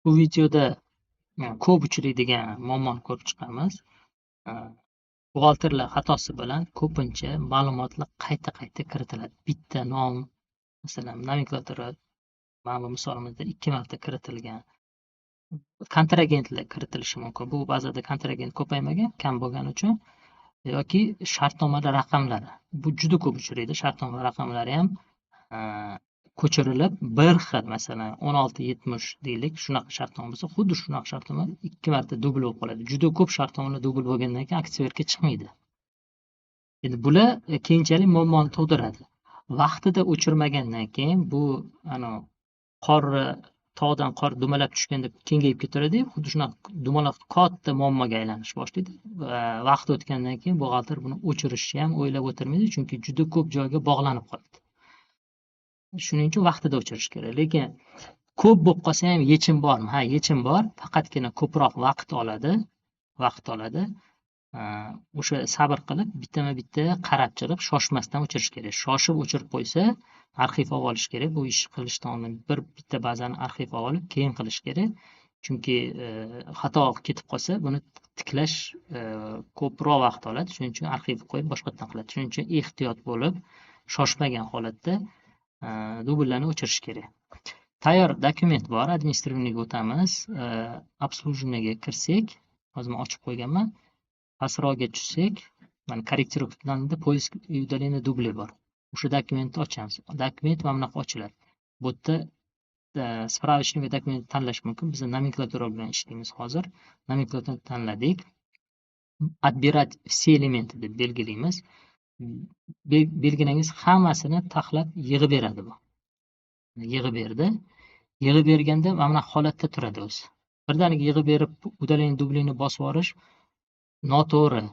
Bu videoda ko'p uchraydigan muammoni ko'rib chiqamiz. Buxgalterlar xatosi bilan ko'pincha ma'lumotlar qayta kiritiladi. Bitta nom, masalan, nomenklatura mana bu misolimizda 2 marta kiritilgan. Kontragentlar kiritilishi mumkin. Bu ba'zida kontragent ko'paymagan, kam bo'lgani uchun yoki shartnomada raqamlari. Bu juda ko'p uchraydi. Shartnoma raqamlari ham ko'chirilib bir xil, masalan 1670 deylik, shunaqa shartnoma bo'lsa, xuddi shunaqa shartnoma 2 marta dubl bo'lib qoladi. Juda ko'p shartnomalar dubl bo'lgandan keyin aksiyerga chiqmaydi. Endi bular keyinchalik muammoni tug'diradi. Vaqtida o'chirmagandan keyin bu qorni tog'dan qor dumalab tushganda kengayib ketaveradi, xuddi shunaqa dumalab katta muammoga aylanish boshlaydi. Vaqt o'tgandan keyin buxgalter buni o'chirishni ham o'ylab o'tirmaydi, chunki juda ko'p joyga bog'lanib qoladi. Shuning uchun vaqtida o'chirish kerak. Lekin ko'p bo'lib qolsa ham yechim bormi? Ha, yechim bor. Faqatgina ko'proq vaqt oladi. O'sha sabr qilib bittama-bitta qarab chiqib, shoshmasdan o'chirish kerak. Shoshib o'chirib qo'ysa, arxiv olib olish kerak. Bu ish qilishdan oldin bitta bazani arxiv olib, keyin qilish kerak. Chunki xato ketib qolsa, buni tiklash ko'proq vaqt oladi. Shuning uchun arxivga qo'yib boshqatdan qiladi. Shuning uchun ehtiyot bo'lib, shoshmagan holatda dubllarni o'chirish kerak. Tayyor dokument bor, administrativniga o'tamiz. Обслуживаниеga kirsak, hozir men ochib qo'yganman. Pastroqga tushsak, mana korrektirovka planida poisk и удаление дублей bor. O'sha dokumentni ochamiz. Dokument mana bunaqa ochiladi. Bu yerda справочный dokument tanlash mumkin. Biz nomenklatura bilan ishlaymiz hozir. Nomenklaturani tanladik. Отбирать все элементы deb belgilaymiz. Belgilangiz hammasini taxlab yig'ib beradi bu. Yig'ib berdi. Yig'ib berganda mana bunaqa holatda turadi o'zi. Birdaniga yig'ib berib, удаление дублейni bosib yuborish noto'g'ri.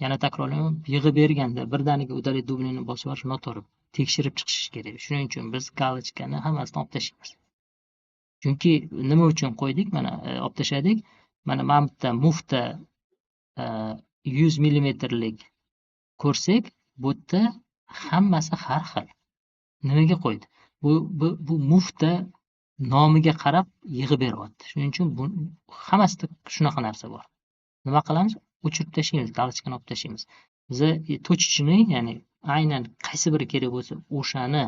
Yana takrorlayman, yig'ib berganda birdaniga удаление дублейni bosib yuborish noto'g'ri. Tekshirib chiqish kerak. Shuning uchun biz galochkani hammasini olib tashlaymiz. Chunki nima uchun qo'ydik? Mana olib tashladik. Mana bu yerda mufta 100 millimetrlik ko'rsak, bu yerda hammasi har xil. Nimaga qo'ydi? Bu mufta nomiga qarab yig'ib beryapti. Shuning uchun bu hammasida shunaqa narsa bor. Nima qilamiz? O'chirib tashlaymiz, galochkani olib tashlaymiz. Biz точечный, ya'ni aynan qaysi biri kerak bo'lsa, o'shani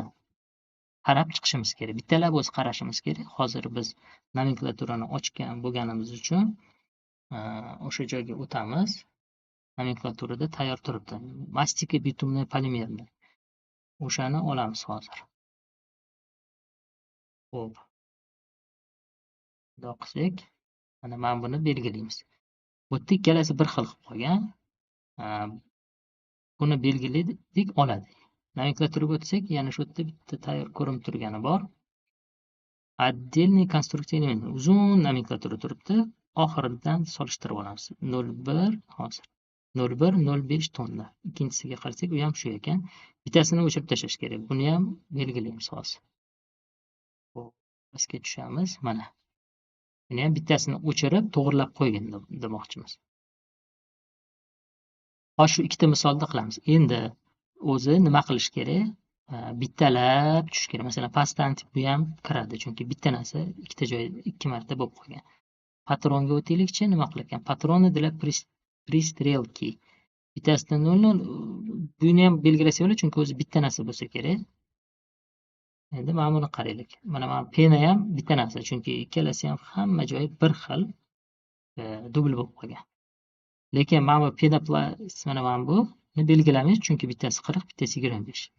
qarab chiqishimiz kerak. Bittalab o'zi qarashimiz kerak. Hozir biz nomenklaturani ochgan bo'lganimiz uchun o'sha joyga o'tamiz. Nomenklaturada tayyor turibdi. Mastika bitumli polimerni. O'shani olamiz hozir. Xo'p. Bundoq qilsak, mana buni belgilaymiz. Bu yerda ikkalasi bir xil qilib qolgan. Buni belgiladik, oladi. Nomenklaturaga o'tsak, yana shu yerda bitta tayyor ko'rinib turgani bor. Отдельный конструктивный элемент. Uzun nomenklatura turibdi. Oxiridan solishtirib olamiz. 01 hozir. 01-05 tonna. Ikkinchisiga qarasak, u ham shu ekan. Bittasini o'chirib tashlash kerak. Buni ham belgilaymiz hozir. Xo'p, pastga tushamiz. Mana. Buni ham bittasini o'chirib, to'g'rilab qo'ygin demoqchimiz. Hozir shu ikkita misolda qilamiz. Endi o'zi nima qilish kerak? Bittalab tushish kerak. Masalan, pastdan bu ham kiradi, chunki bitta narsa ikkita joyda 2 marta bo'lib qolgan. Patronga o'taylikchi, nima qilar ekan? Patroni для пристрелки. Bittasida 00, buni ham belgilasa bo'ladi, chunki o'zi bitta narsa bo'lsa kerak. Endi mana buni qaraylik. Mana pena ham bitta narsa, chunki ikkalasi ham hamma joyi bir xil dubl bo'lib qolgan. Lekin mana bu penoplast mana buni belgilamaymiz, chunki bittasi 40, bittasi 25.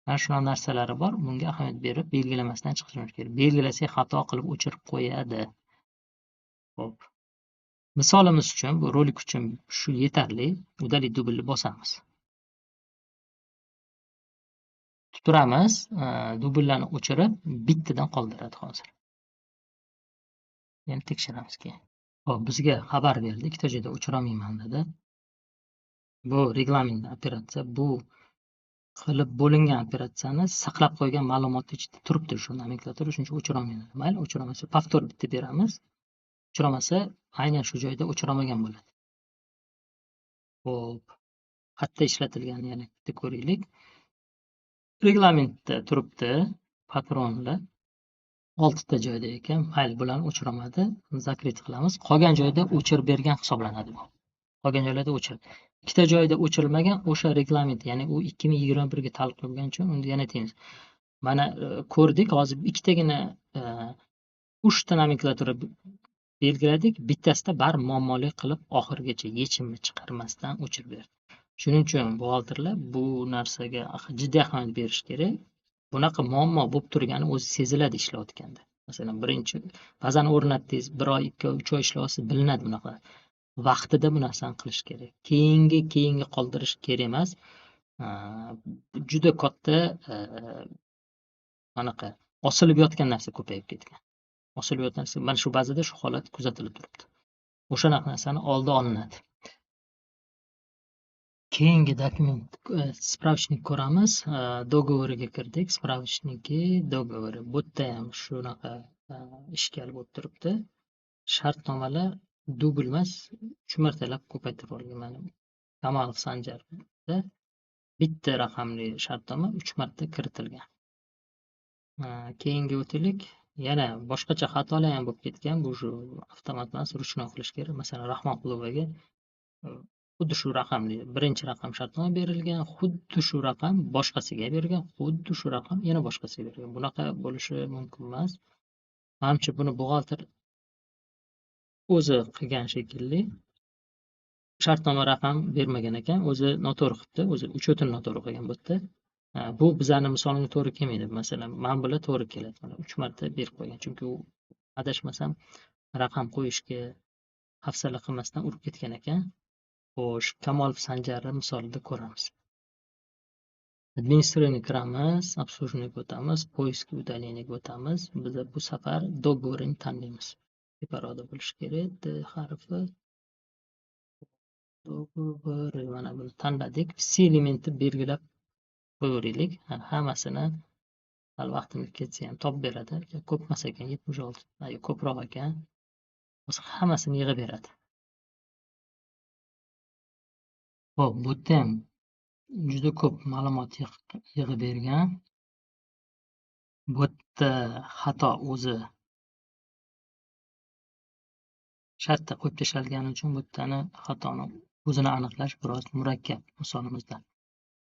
Mana shunaqa narsalari bor. Bunga ahamiyat berib belgilamasdan chiqishimiz kerak. Belgilasak xato qilib o'chirib qo'yadi. Xo'p. Misolimiz uchun, bu rolik uchun shu yetarli. Udalить dublni bosamiz. Turamiz, dubllarni o'chirib, bittadan qoldiradi hozir. Endi tekshiramiz keyin. Xo'p, bizga xabar berdi, ikkita joyda o'chirolmayman dedi. Bu reglament operatsiya, bu qilib bo'lingan operatsiyani saqlab qo'ygan ma'lumot ichida turibdi shu nomenklatura, shuning uchun o'chirolmayman. Mayli, o'chiramasa повтор bitta beramiz. O'chiramasa, aynan shu joyda o'chirolmagan bo'ladi. Xo'p, qayerda ishlatilganini yana bitta ko'raylik. Reglamentda turibdi patronlar. oltita joyda ekan, mayli bularni o'chiramadi, zakrit qilamiz. Qolgan joyda o'chirib bergan hisoblanadi bu. Qolgan joylarda o'chirib. Ikkita joyda o'chirilmagan o'sha reglament, ya'ni u 2021 ga taalluqli bo'lgani uchun uni yana aytamiz. Mana ko'rdik, hozir ikkitagina 3ta nomenklatura belgiladik, bittasida baribir muammoli qilib oxirigacha yechimni chiqarmasdan o'chirib berdi. Shuning uchun buxgalterlar bu narsaga jiddiy ahamiyat berish kerak. Bunaqa muammo bo'lib turgani o'zi seziladi ishlayotganda. Masalan, birinchi ba'zan o'rnatdingiz, 1 oy, 2 oy, 3 oy ishlayapsiz, bilinadi bunaqa. Vaqtida bu narsani qilish kerak. Keyinga qoldirish kerak emas. Juda katta anaqa osilib yotgan narsa ko'payib ketgan. Osilib yotgan narsa, mana shu bazada shu holat kuzatilib turibdi. O'shanaqa narsani oldi olinadi. Keyingi dokument spravочник ko'ramiz. Dogovoriga kirdik. Spravochniki dogovori. Bu yerda ham shunaqa ishkal bo'lib turibdi. Shartnomalar dubl emas, 3 martalab ko'paytirib yuborilgan. Kamolov Sanjarda bitta raqamli shartnoma 3 marta kiritilgan. Keyingi o'taylik. Yana boshqacha xatolar ham bo'lib ketgan. Bu shu avtomat emas, ruchnoy qilish kerak. Masalan, Rahmonqulovaga xuddi shu raqamli birinchi raqam shartnoma berilgan, xuddi shu raqam boshqasiga berilgan, xuddi shu raqam yana boshqasiga berilgan. Bunaqa bo'lishi mumkin emas. Menimcha buni buxgalter o'zi qilgan shekilli. Shartnoma raqam bermagan ekan, o'zi noto'g'ri qilibdi, o'zi uchetini noto'g'ri qilgan bu yerda. Bu bizani misolimizga to'g'ri kelmaydi. Masalan, mana bular to'g'ri keladi. Mana 3 marta berib qo'ygan. Chunki u adashmasam raqam qo'yishga hafsala qilmasdan urib ketgan ekan. Xo'sh, Kamolov Sanjarni misolida ko'ramiz. Administriyani kiramiz, обслуживаниеga o'tamiz, поиски удалениyaga o'tamiz. Biz bu safar договорni tanlaymiz. Teparoqda bo'lishi kerak. D harfi. Dogovor, mana buni tanladik. C elementi belgilab qo'yaveraylik. Hammasini hali vaqtimiz ketsa ham topib beradi. Ko'p emas ekan, 76. Ko'proq ekan. Hammasini yig'ib beradi. Xo'p, bu yerda ham juda ko'p ma'lumot yig'ib bergan. Bu yerda xato o'zi shartda qo'yib tashlangani uchun bu yerdani xatoni o'zini aniqlash biroz murakkab misolimizda.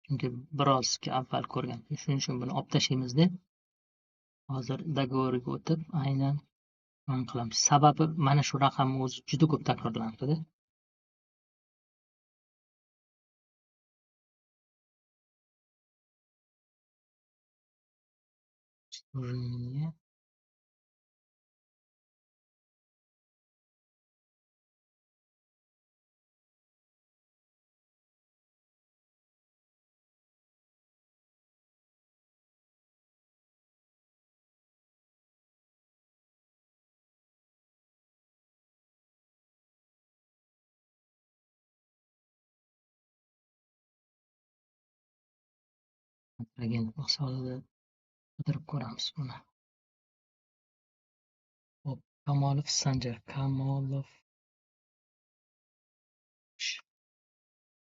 Chunki birozga avval ko'rgan. Shuning uchun buni olib tashlaymizda. Hozir dogovoriga o'tib, aynan mana qilamiz. Sababi mana shu raqam o'zi juda ko'p takrorlanadi. Agent misolida qidirib ko'ramiz buni. Hop, Kamolov Sanjar, Kamolov.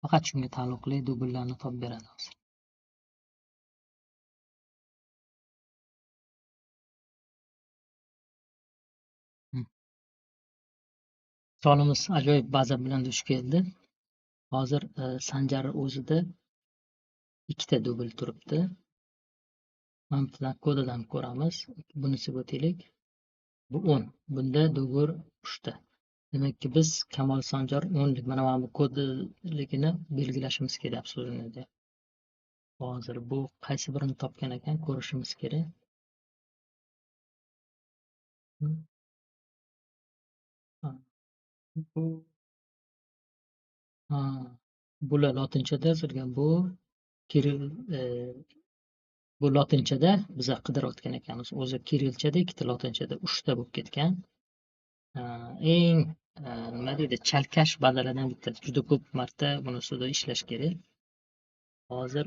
Faqat shunga taalluqli dubllarni topib beradi hozir. Misolimiz ajoyib baza bilan duch keldi. Hozir Sanjar o'zida ikkita dubl turibdi. Mana bilan kodidan ko'ramiz. Bunisiga o'taylik. Bu 10. Bunda dogovor 3 ta. Demakki biz Kamol Sanjar 10lik mana bu kodligini belgilashimiz kerak obslužениеda. Hozir bu qaysi birini topgan ekan ko'rishimiz kerak. Bular lotinchada yozilgan. Bu Kirill bu lotinchada biz qidirayotgan ekanmiz. O'zi kirilchada, ikkita lotinchada 3 ta bo'lib ketgan. Eng nima deydi, chalkash bazalardan bittasi. Juda ko'p marta buni ustida ishlash kerak. Hozir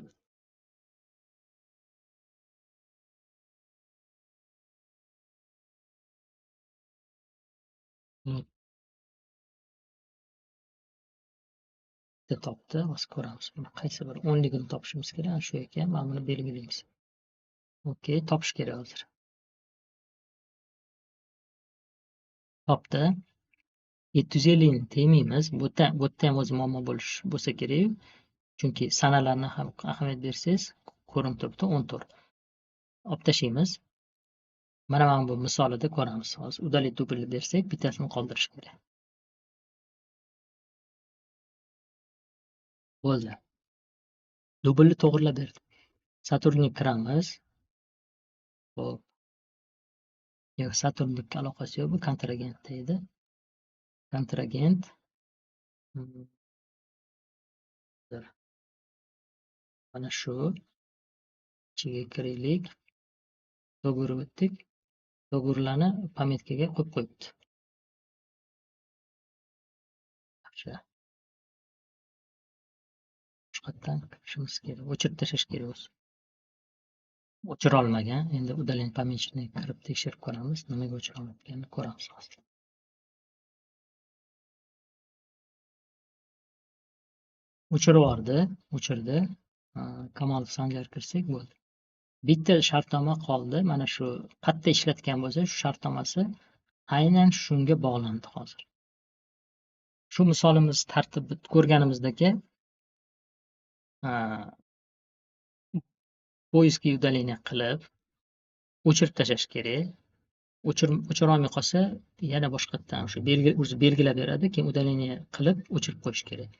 topdi, biz ko'ramiz. Qaysi bir 10ligini topishimiz kerak. Shu ekan, mana buni belgilaymiz. Okey, topish kerak hozir. Topdi. 750 ni tegmaymiz. Bu yerda ham o'zi muammo bo'lsa kerak. Chunki sanalarni ham ahamiyat bersangiz, ko'rinib turibdi 14. Olib tashlaymiz. Mana bu misolida ko'ramiz. Hozir udalить dublni bersak, bittasini qoldirish kerak. Bo'ldi. Dublni to'g'rilab berdi. Saturnga kiramiz. Xo'p. Yo'q, Saturndagi aloqasi yo'q, bu kontragentda edi. Kontragent. Mana shu ichiga kiraylik. Do'g'ri o'tdik. Do'g'rilarni pametkaga qo'yib qo'yibdi. Yaxshi. Boshqatdan kirishimiz kerak. O'chirib tashlash kerak o'zi. O'chira olmagan. Endi удаление помеченный kirib tekshirib ko'ramiz. Nimaga o'chira olmayotganini ko'ramiz hozir. O'chirib yubordi, o'chirdi. Kamol Sanjar kirsak bo'ldi. Bitta shartnoma qoldi. Mana shu qayerda ishlatgan bo'lsa, shu shartnomasi aynan shunga bog'landi hozir. Shu misolimiz tartibni ko'rganimizdagi poyezdga удаление qilib o'chirib tashlash kerak. O'chira olmay qolsa, yana boshqatdan o'sha o'zi belgilab beradi, keyin удаление qilib o'chirib qo'yish kerak.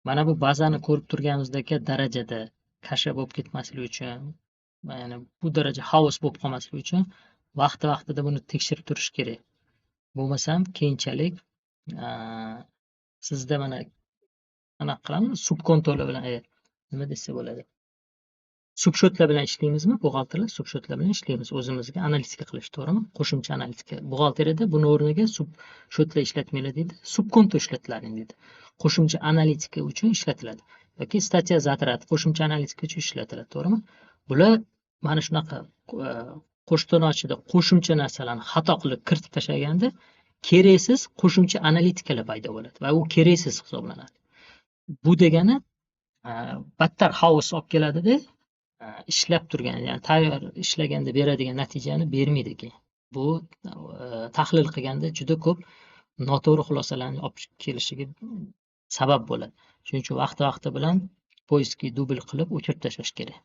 Mana bu bazani ko'rib turganimizdagi darajada kasha bo'lib ketmasligi uchun, ya'ni bu daraja xaos bo'lib qolmasligi uchun vaqti-vaqtida buni tekshirib turish kerak. Bo'lmasam keyinchalik sizda mana anaqa qilamiz, subkontroller bilan nima desa bo'ladi? Subshyotlar bilan ishlaymizmi? Buxgalterlar subshyotlar bilan ishlaymiz. O'zimizga analitika qilish, to'g'rimi? Qo'shimcha analitika. Buxgalteriyada buni o'rniga subshyotlar ishlatmanglar deydi, subkonto ishlatilaring deydi. Qo'shimcha analitika uchun ishlatiladi yoki statya zatrat qo'shimcha analitika uchun ishlatiladi, to'g'rimi? Bular mana shunaqa qo'shtirnochida qo'shimcha narsalarni xato qilib kiritib tashlaganda keraksiz qo'shimcha analitikalar paydo bo'ladi va u keraksiz hisoblanadi. Bu degani battar xaos olib keladida, ishlab turgan, ya'ni tayyor ishlaganda beradigan natijani bermaydi keyin. Bu tahlil qilganda juda ko'p noto'g'ri xulosalarni olib kelishiga sabab bo'ladi. Shuning uchun vaqti bilan poyezdga dubl qilib o'chirib tashlash kerak.